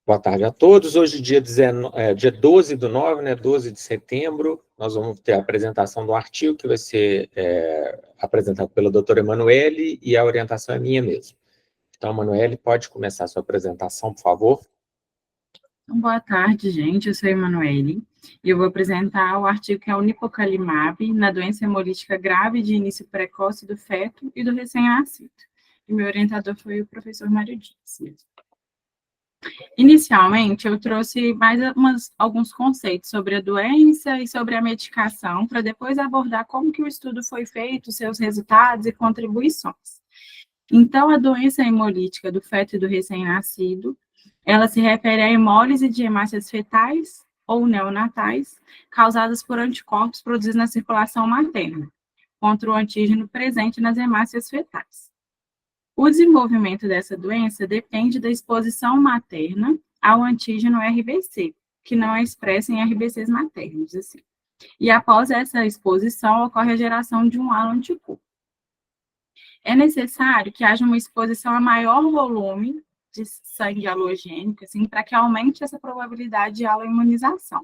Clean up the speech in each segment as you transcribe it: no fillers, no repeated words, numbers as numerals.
Boa tarde a todos. Hoje, dia 12/9, né, 12 de setembro, nós vamos ter a apresentação do artigo que vai ser apresentado pela doutora Emanuele e a orientação é minha mesmo. Então, Emanuele, pode começar a sua apresentação, por favor? Boa tarde, gente. Eu sou a Emanuele e eu vou apresentar o artigo que é o Nipocalimab na doença hemolítica grave de início precoce do feto e do recém-nascido. E meu orientador foi o professor Mário Dias. Inicialmente, eu trouxe alguns conceitos sobre a doença e sobre a medicação, para depois abordar como que o estudo foi feito, seus resultados e contribuições. Então, a doença hemolítica do feto e do recém-nascido, ela se refere à hemólise de hemácias fetais ou neonatais, causadas por anticorpos produzidos na circulação materna, contra o antígeno presente nas hemácias fetais. O desenvolvimento dessa doença depende da exposição materna ao antígeno RBC, que não é expresso em RBCs maternos, assim. E após essa exposição, ocorre a geração de um halo anticorpo. É necessário que haja uma exposição a maior volume de sangue halogênico, assim, para que aumente essa probabilidade de haloimunização.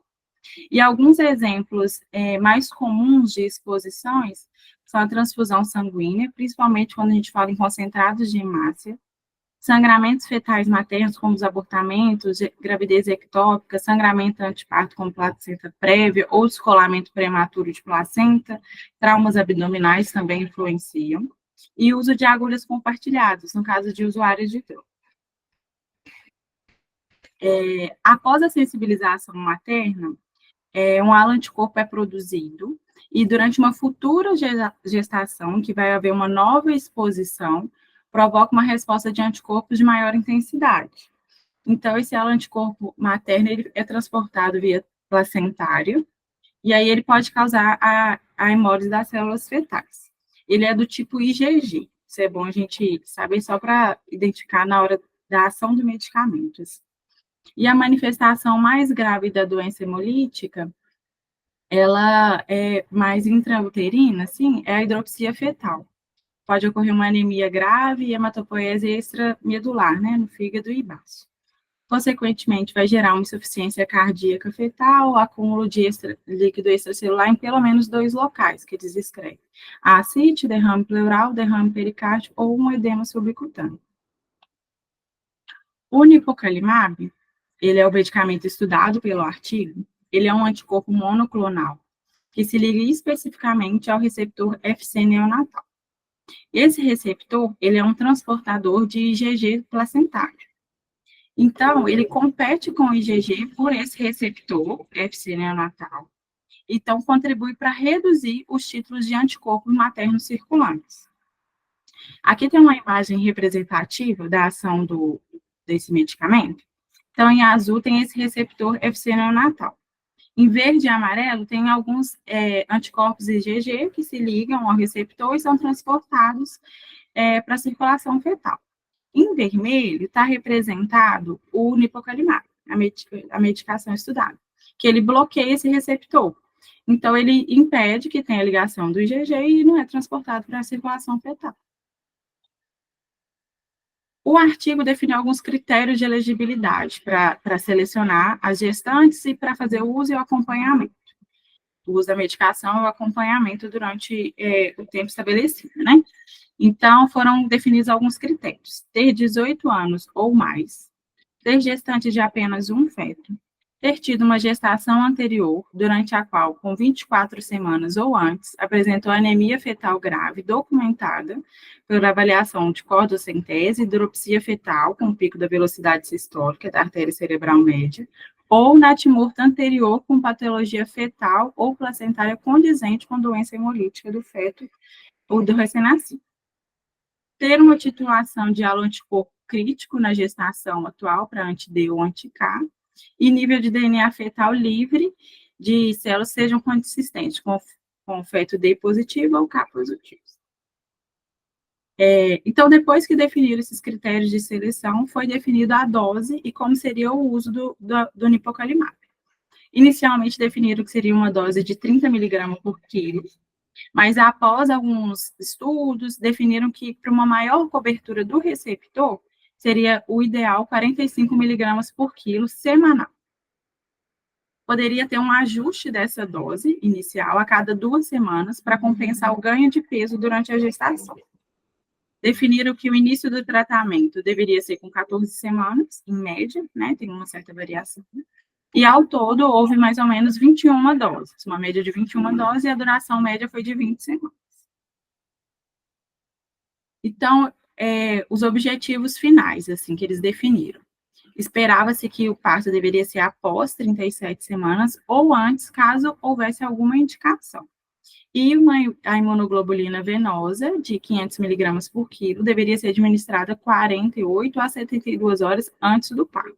E alguns exemplos mais comuns de exposições são a transfusão sanguínea, principalmente quando a gente fala em concentrados de hemácia, sangramentos fetais maternos, como os abortamentos, gravidez ectópica, sangramento anteparto com placenta prévia ou descolamento prematuro de placenta, traumas abdominais também influenciam, e uso de agulhas compartilhadas, no caso de usuários de droga. Após a sensibilização materna, um halo anticorpo é produzido, e durante uma futura gestação, que vai haver uma nova exposição, provoca uma resposta de anticorpos de maior intensidade. Então, esse halo anticorpo materno ele é transportado via placentário, e aí ele pode causar a hemólise das células fetais. Ele é do tipo IgG, isso é bom a gente saber só para identificar na hora da ação do medicamento. E a manifestação mais grave da doença hemolítica, ela é mais intrauterina, assim, é a hidropsia fetal. Pode ocorrer uma anemia grave e hematopoese extramedular, né, no fígado e baço. Consequentemente, vai gerar uma insuficiência cardíaca fetal, acúmulo de líquido extracelular em pelo menos 2 locais, que eles descrevem: a ascite, derrame pleural, derrame pericárdio ou um edema subcutâneo. O nipocalimab, ele é o medicamento estudado pelo artigo, ele é um anticorpo monoclonal, que se liga especificamente ao receptor FC neonatal. Esse receptor, ele é um transportador de IgG placentário. Então, ele compete com o IgG por esse receptor, FC neonatal, então contribui para reduzir os títulos de anticorpos maternos circulantes. Aqui tem uma imagem representativa da ação desse medicamento. Então, em azul tem esse receptor FC neonatal. Em verde e amarelo tem alguns anticorpos IgG que se ligam ao receptor e são transportados para a circulação fetal. Em vermelho está representado o nipocalimab, a medicação estudada, que ele bloqueia esse receptor. Então, ele impede que tenha ligação do IgG e não é transportado para a circulação fetal. O artigo define alguns critérios de elegibilidade para selecionar as gestantes e para fazer o uso e o acompanhamento. O uso da medicação e o acompanhamento durante o tempo estabelecido, né? Então, foram definidos alguns critérios: ter 18 anos ou mais, ter gestante de apenas um feto, ter tido uma gestação anterior, durante a qual, com 24 semanas ou antes, apresentou anemia fetal grave documentada por avaliação de cordocentese, hidropsia fetal com pico da velocidade sistólica da artéria cerebral média, ou natimorto anterior com patologia fetal ou placentária condizente com doença hemolítica do feto ou do recém-nascido. Ter uma titulação de halo anticorpo crítico na gestação atual para anti-D ou anti-K, e nível de DNA fetal livre de células sejam consistentes com feto D positivo ou K positivo. Então, depois que definiram esses critérios de seleção, foi definida a dose e como seria o uso do nipocalimab. Inicialmente definiram que seria uma dose de 30 mg por quilo, mas após alguns estudos, definiram que para uma maior cobertura do receptor, seria o ideal 45 miligramas por quilo semanal. Poderia ter um ajuste dessa dose inicial a cada 2 semanas para compensar o ganho de peso durante a gestação. Definiram que o início do tratamento deveria ser com 14 semanas, em média, né, tem uma certa variação, e ao todo houve mais ou menos 21 doses, uma média de 21 doses, e a duração média foi de 20 semanas. Então, os objetivos finais, assim, que eles definiram. Esperava-se que o parto deveria ser após 37 semanas ou antes, caso houvesse alguma indicação. E a imunoglobulina venosa, de 500 miligramas por quilo, deveria ser administrada 48 a 72 horas antes do parto.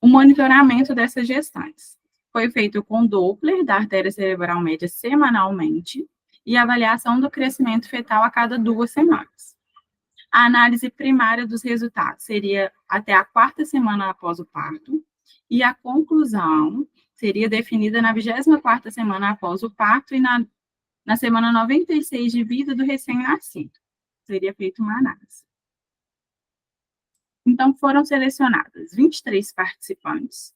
O monitoramento dessas gestantes foi feito com Doppler da artéria cerebral média semanalmente e avaliação do crescimento fetal a cada 2 semanas. A análise primária dos resultados seria até a 4ª semana após o parto, e a conclusão seria definida na 24ª semana após o parto e na semana 96 de vida do recém-nascido. Seria feita uma análise. Então, foram selecionadas 23 participantes,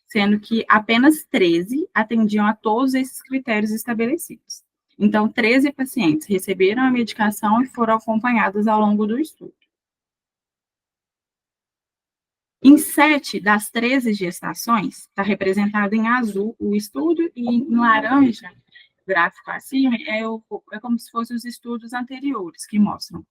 sendo que apenas 13 atendiam a todos esses critérios estabelecidos. Então, 13 pacientes receberam a medicação e foram acompanhados ao longo do estudo. Em 7 das 13 gestações, está representado em azul o estudo, e em laranja, gráfico acima, é como se fossem os estudos anteriores que mostram.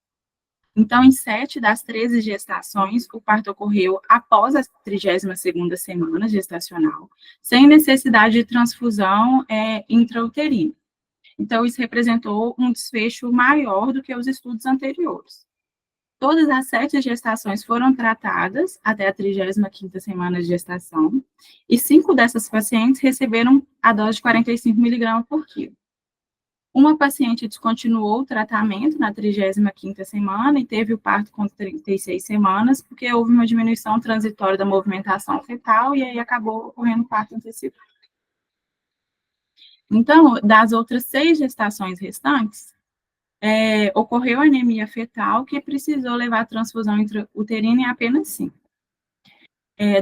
Então, em 7 das 13 gestações, o parto ocorreu após a 32ª semana gestacional, sem necessidade de transfusão intrauterina. Então, isso representou um desfecho maior do que os estudos anteriores. Todas as 7 gestações foram tratadas até a 35ª semana de gestação, e 5 dessas pacientes receberam a dose de 45 miligramas por quilo. Uma paciente descontinuou o tratamento na 35ª semana e teve o parto com 36 semanas, porque houve uma diminuição transitória da movimentação fetal, e aí acabou ocorrendo o parto antecipado. Então, das outras 6 gestações restantes, ocorreu anemia fetal, que precisou levar a transfusão intrauterina em apenas 5.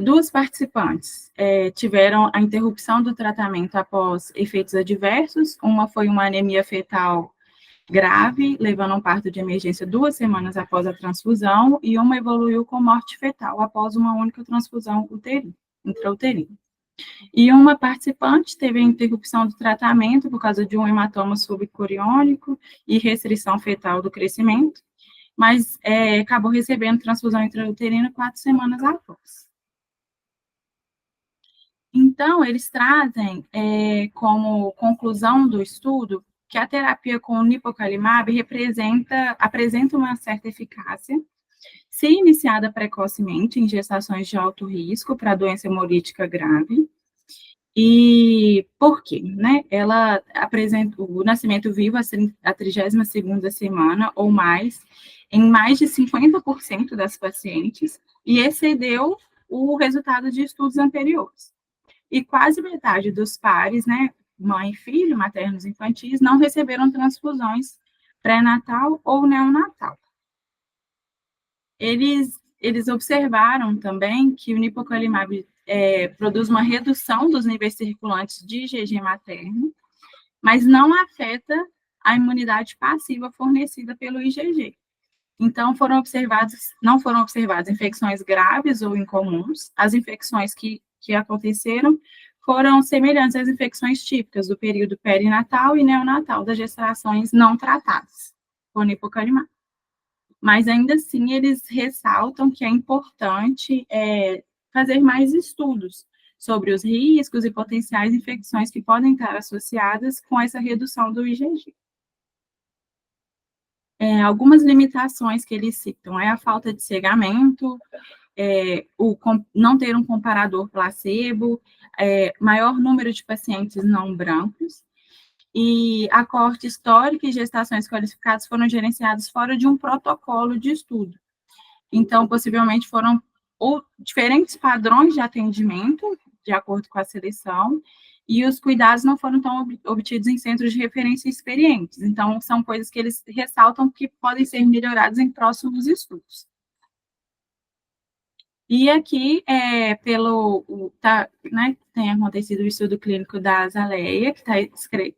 2 participantes tiveram a interrupção do tratamento após efeitos adversos. Uma foi uma anemia fetal grave, levando a um parto de emergência 2 semanas após a transfusão, e uma evoluiu com morte fetal após uma única transfusão intrauterina. E uma participante teve a interrupção do tratamento por causa de um hematoma subcoriônico e restrição fetal do crescimento, mas acabou recebendo transfusão intrauterina 4 semanas após. Então, eles trazem como conclusão do estudo que a terapia com o nipocalimab apresenta uma certa eficácia, se iniciada precocemente em gestações de alto risco para doença hemolítica grave. E por quê? Né? Ela apresenta o nascimento vivo a 32ª semana ou mais em mais de 50% das pacientes, e excedeu o resultado de estudos anteriores. E quase metade dos pares, né, mãe e filho, maternos infantis, não receberam transfusões pré-natal ou neonatal. Eles observaram também que o nipocalimab produz uma redução dos níveis circulantes de IgG materno, mas não afeta a imunidade passiva fornecida pelo IgG. Então, não foram observadas infecções graves ou incomuns. As infecções que aconteceram foram semelhantes às infecções típicas do período perinatal e neonatal das gestações não tratadas com nipocalimab. Mas, ainda assim, eles ressaltam que é importante fazer mais estudos sobre os riscos e potenciais infecções que podem estar associadas com essa redução do IgG. Algumas limitações que eles citam a falta de cegamento, não ter um comparador placebo, maior número de pacientes não brancos, e a coorte histórica e gestações qualificadas foram gerenciadas fora de um protocolo de estudo. Então, possivelmente foram diferentes padrões de atendimento, de acordo com a seleção, e os cuidados não foram tão obtidos em centros de referência experientes. Então, são coisas que eles ressaltam que podem ser melhoradas em próximos estudos. E aqui, tem acontecido o estudo clínico da Azaleia, que está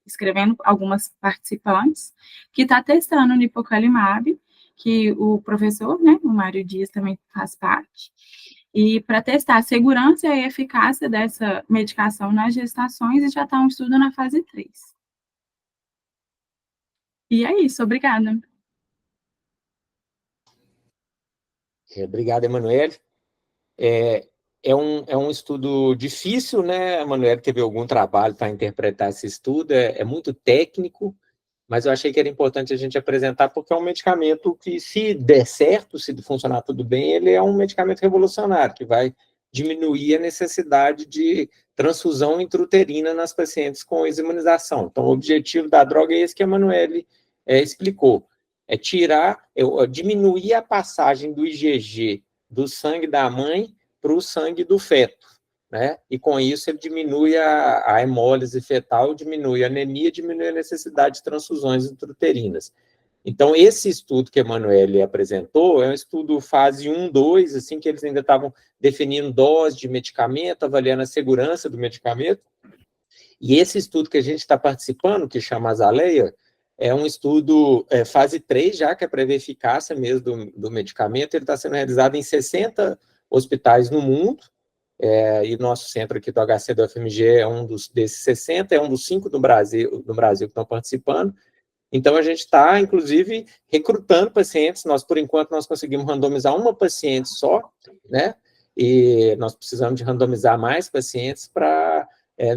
escrevendo algumas participantes, que está testando o nipocalimab, que o professor, né, o Mário Dias também faz parte, e para testar a segurança e a eficácia dessa medicação nas gestações, e já está um estudo na fase 3. E é isso, obrigada. Obrigado, Emanuele. É um estudo difícil, né? A Emanuele teve algum trabalho para interpretar esse estudo, é muito técnico, mas eu achei que era importante a gente apresentar, porque é um medicamento que, se der certo, se funcionar tudo bem, ele é um medicamento revolucionário, que vai diminuir a necessidade de transfusão intrauterina nas pacientes com imunização. Então, o objetivo da droga é esse que a Emanuele explicou, é diminuir a passagem do IgG do sangue da mãe para o sangue do feto, né? E com isso ele diminui a hemólise fetal, diminui a anemia, diminui a necessidade de transfusões intrauterinas. Então, esse estudo que a Emanuele apresentou é um estudo fase 1, 2, assim, que eles ainda estavam definindo dose de medicamento, avaliando a segurança do medicamento. E esse estudo que a gente está participando, que chama Azaleia, é um estudo fase 3 já, que é para ver a eficácia mesmo do medicamento. Ele está sendo realizado em 60 hospitais no mundo, e nosso centro aqui do HC do FMG é um desses 60, é um dos 5 do Brasil que estão participando. Então, a gente está, inclusive, recrutando pacientes. Por enquanto, nós conseguimos randomizar uma paciente só, né? E nós precisamos de randomizar mais pacientes para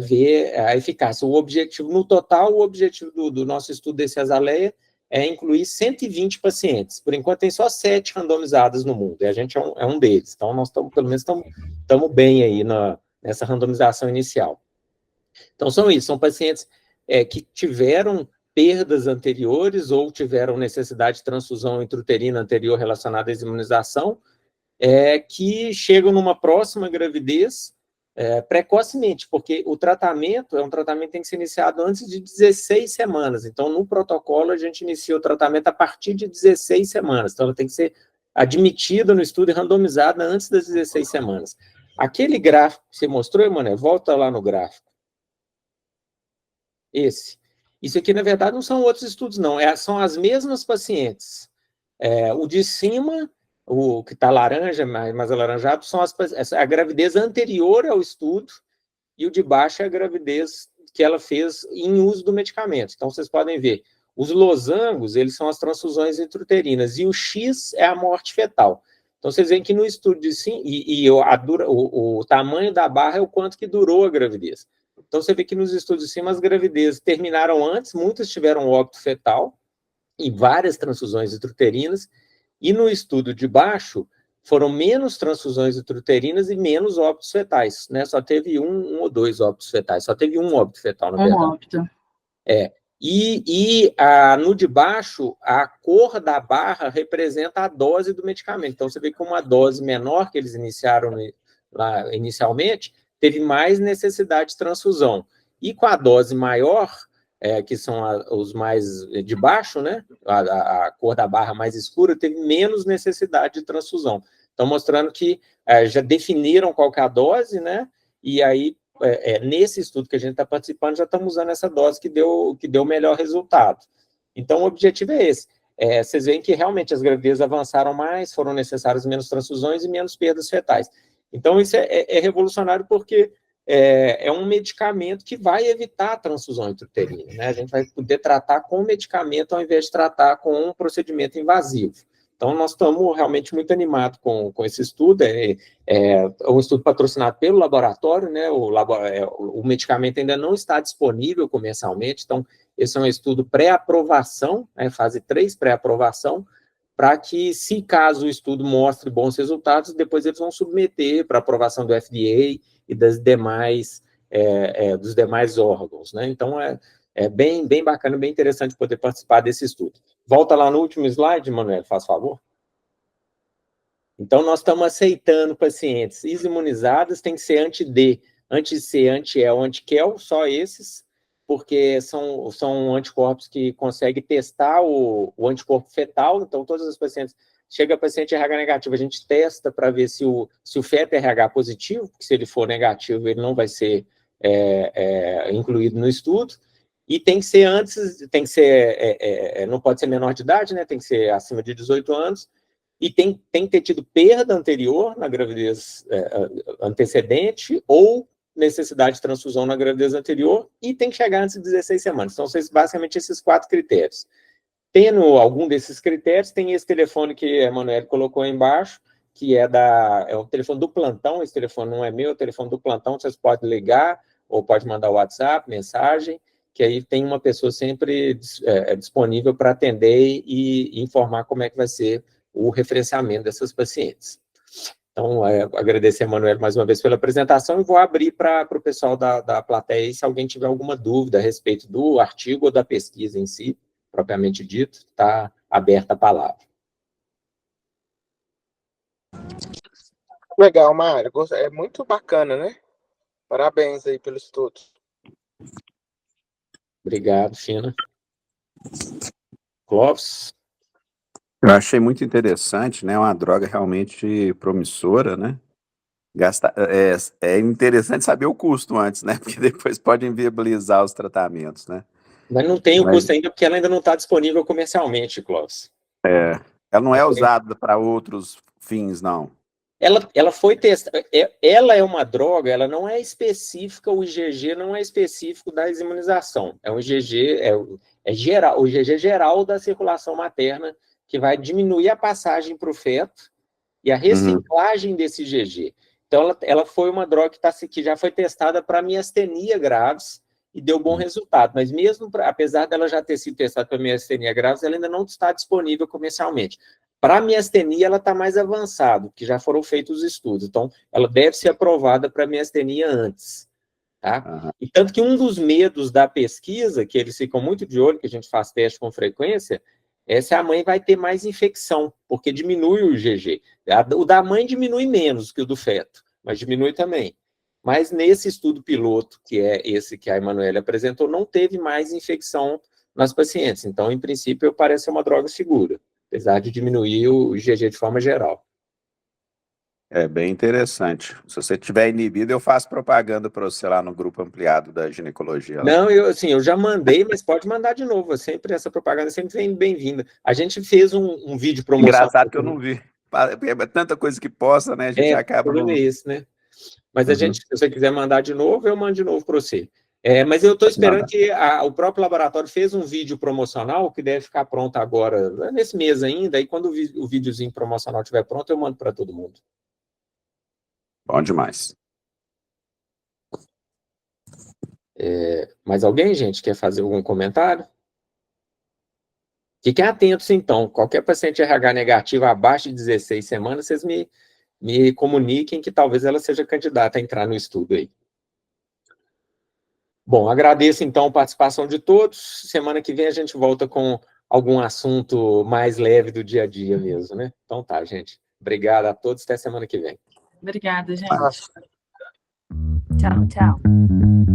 ver a eficácia. O objetivo, no total, o objetivo do nosso estudo desse Azaleia é incluir 120 pacientes. Por enquanto, tem só 7 randomizadas no mundo, e a gente é um deles. Então, nós pelo menos estamos bem aí nessa randomização inicial. Então, são pacientes que tiveram perdas anteriores ou tiveram necessidade de transfusão intrauterina anterior relacionada à imunização, que chegam numa próxima gravidez precocemente, porque o tratamento é um tratamento que tem que ser iniciado antes de 16 semanas. Então, no protocolo, a gente inicia o tratamento a partir de 16 semanas. Então, ela tem que ser admitida no estudo e randomizada antes das 16 semanas. Aquele gráfico que você mostrou, Emanuel, volta lá no gráfico. Isso aqui, na verdade, não são outros estudos, não. São as mesmas pacientes. O de cima, o que está laranja, mais alaranjado, são a gravidez anterior ao estudo, e o de baixo é a gravidez que ela fez em uso do medicamento. Então, vocês podem ver, os losangos, eles são as transfusões intrauterinas, e o X é a morte fetal. Então, vocês veem que no estudo de sim, o tamanho da barra é o quanto que durou a gravidez. Então, você vê que nos estudos de cima, as gravidezes terminaram antes, muitas tiveram óbito fetal, e várias transfusões intrauterinas, e no estudo de baixo, foram menos transfusões intrauterinas e menos óbitos fetais, né? Só teve um ou dois óbitos fetais, só teve um óbito fetal, na verdade. Óbito. No de baixo, a cor da barra representa a dose do medicamento. Então, você vê que uma dose menor que eles iniciaram lá inicialmente, teve mais necessidade de transfusão. E com a dose maior, que são os mais de baixo, né? A cor da barra mais escura, teve menos necessidade de transfusão. Então, mostrando que já definiram qual que é a dose, né? E aí, nesse estudo que a gente está participando, já estamos usando essa dose que deu o melhor resultado. Então, o objetivo é esse. Vocês veem que realmente as gravidezes avançaram mais, foram necessárias menos transfusões e menos perdas fetais. Então, isso é revolucionário porque é um medicamento que vai evitar a transfusão intrauterina, né? A gente vai poder tratar com medicamento ao invés de tratar com um procedimento invasivo. Então, nós estamos realmente muito animados com esse estudo. É um estudo patrocinado pelo laboratório, né? O medicamento ainda não está disponível comercialmente, então, esse é um estudo pré-aprovação, né? Fase 3, pré-aprovação, para que, se caso o estudo mostre bons resultados, depois eles vão submeter para aprovação do FDA e dos demais órgãos, né? Então, é bem bacana, bem interessante poder participar desse estudo. Volta lá no último slide, Manuel, faz favor. Então, nós estamos aceitando pacientes imunizadas, tem que ser anti-D anti-C, anti-EL, anti-QEL, só esses, porque são anticorpos que conseguem testar o anticorpo fetal. Então, todas as pacientes, chega paciente RH negativo, a gente testa para ver se o feto é RH positivo, porque se ele for negativo, ele não vai ser incluído no estudo. E tem que ser não pode ser menor de idade, né? Tem que ser acima de 18 anos, e tem que ter tido perda anterior na gravidez antecedente, ou necessidade de transfusão na gravidez anterior, e tem que chegar antes de 16 semanas. Então, são basicamente esses 4 critérios. Tendo algum desses critérios, tem esse telefone que a Emanuele colocou aí embaixo, que é o telefone do plantão. Esse telefone não é meu, é o telefone do plantão, vocês podem ligar, ou pode mandar WhatsApp, mensagem, que aí tem uma pessoa sempre disponível para atender e informar como é que vai ser o referenciamento dessas pacientes. Então, agradecer a Emanuele mais uma vez pela apresentação, e vou abrir para o pessoal da plateia, se alguém tiver alguma dúvida a respeito do artigo ou da pesquisa em si, propriamente dito, está aberta a palavra. Legal, Mário. É muito bacana, né? Parabéns aí pelo estudo. Obrigado, Fina. Clóvis? Eu achei muito interessante, né? Uma droga realmente promissora, né? É interessante saber o custo antes, né? Porque depois pode inviabilizar os tratamentos, né? Mas não tem o custo ainda, porque ela ainda não está disponível comercialmente, Clóvis. Ela não é usada para outros fins, não. Ela foi testada. Ela é uma droga, ela não é específica, o IgG não é específico da imunização. É um IgG, geral, o IgG geral da circulação materna, que vai diminuir a passagem para o feto e a reciclagem desse IgG. Então, ela foi uma droga que já foi testada para miastenia graves e deu bom resultado. Mas mesmo, apesar dela já ter sido testada para miastenia graves, ela ainda não está disponível comercialmente. Para a miastenia, ela está mais avançada, porque já foram feitos os estudos. Então, ela deve ser aprovada para miastenia antes. Tá? E tanto que um dos medos da pesquisa, que eles ficam muito de olho, que a gente faz teste com frequência, é se a mãe vai ter mais infecção, porque diminui o IgG. O da mãe diminui menos que o do feto, mas diminui também. Mas nesse estudo piloto, que é esse que a Emanuele apresentou, não teve mais infecção nas pacientes. Então, em princípio, parece ser uma droga segura, apesar de diminuir o IgG de forma geral. É bem interessante. Se você tiver inibido, eu faço propaganda para você lá no grupo ampliado da ginecologia. Não, eu já mandei, mas pode mandar de novo. Sempre essa propaganda sempre vem bem-vinda. A gente fez um vídeo promocional. Engraçado que eu não vi. É tanta coisa que possa, né? A gente acaba. O problema é esse, né? Mas a gente, se você quiser mandar de novo, eu mando de novo para você. Mas eu estou esperando que o próprio laboratório fez um vídeo promocional que deve ficar pronto agora, nesse mês ainda, e quando o videozinho promocional estiver pronto, eu mando para todo mundo. Bom demais. Mais alguém, gente, quer fazer algum comentário? Fiquem atentos, então. Qualquer paciente RH negativo abaixo de 16 semanas, vocês me comuniquem que talvez ela seja candidata a entrar no estudo aí. Bom, agradeço, então, a participação de todos. Semana que vem a gente volta com algum assunto mais leve do dia a dia mesmo, né? Então tá, gente. Obrigado a todos. Até semana que vem. Obrigada, gente. Nossa. Tchau, tchau.